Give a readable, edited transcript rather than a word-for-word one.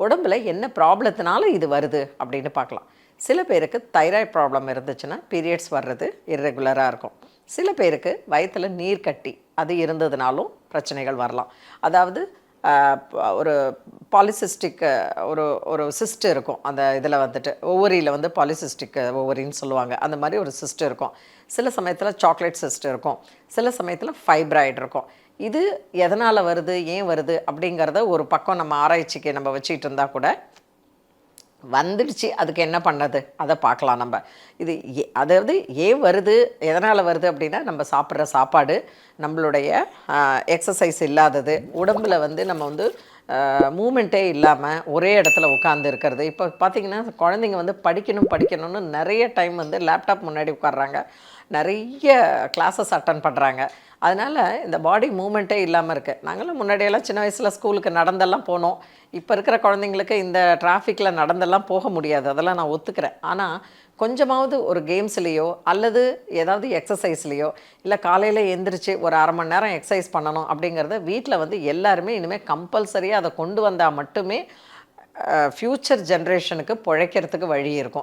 உடம்புல என்ன ப்ராப்ளத்தினால இது வருது அப்படின்னு பார்க்கலாம். சில பேருக்கு தைராய்டு ப்ராப்ளம் இருந்துச்சுன்னா பீரியட்ஸ் வர்றது இர்ரெகுலராக இருக்கும். சில பேருக்கு வயித்துல நீர் கட்டி அது இருந்ததுனாலும் பிரச்சனைகள் வரலாம். அதாவது ஒரு பாலிசிஸ்டிக் ஒரு ஒரு சிஸ்ட் இருக்கும். அந்த இதில் வந்துட்டு ஓவரியில் வந்து பாலிசிஸ்டிக் ஓவரின்னு சொல்லுவாங்க. அந்த மாதிரி ஒரு சிஸ்ட் இருக்கும். சில சமயத்தில் சாக்லேட் சிஸ்ட் இருக்கும். சில சமயத்தில் ஃபைப்ராய்டு இருக்கும். இது எதனால் வருது, ஏன் வருது அப்படிங்கிறத ஒரு பக்கம் நம்ம ஆராய்ச்சிக்கு நம்ம வச்சுக்கிட்டு இருந்தால் கூட வந்துடுச்சு, அதுக்கு என்ன பண்ணது அதை பார்க்கலாம் நம்ம. இது அதாவது ஏன் வருது, எதனால் வருது அப்படின்னா நம்ம சாப்பிட்ற சாப்பாடு, நம்மளுடைய எக்ஸசைஸ் இல்லாதது, உடம்புல வந்து நம்ம வந்து மூமெண்ட்டே இல்லாமல் ஒரே இடத்துல உட்காந்து இருக்கிறது. இப்போ பார்த்திங்கன்னா குழந்தைங்க வந்து படிக்கணும்னு நிறைய டைம் வந்து லேப்டாப் முன்னாடி உட்காடுறாங்க, நிறைய கிளாஸஸ் அட்டன் பண்ணுறாங்க. அதனால் இந்த பாடி மூமெண்ட்டே இல்லாமல் இருக்குது. நாங்களும் முன்னாடியெல்லாம் சின்ன வயசில் ஸ்கூலுக்கு நடந்தெல்லாம் போனோம். இப்போ இருக்கிற குழந்தைங்களுக்கு இந்த டிராஃபிக்கில் நடந்தெல்லாம் போக முடியாது, அதெல்லாம் நான் ஒத்துக்கிறேன். ஆனால் கொஞ்சமாவது ஒரு கேம்ஸ்லேயோ அல்லது ஏதாவது எக்ஸசைஸ்லேயோ இல்லை காலையில் எந்திரிச்சு ஒரு அரை மணி நேரம் எக்ஸசைஸ் பண்ணணும் அப்படிங்கிறத வீட்டில் வந்து எல்லாருமே இனிமேல் கம்பல்சரியாக அதை கொண்டு வந்தால் மட்டுமே ஃப்யூச்சர் ஜென்ரேஷனுக்கு பிழைக்கிறதுக்கு வழி இருக்கும்.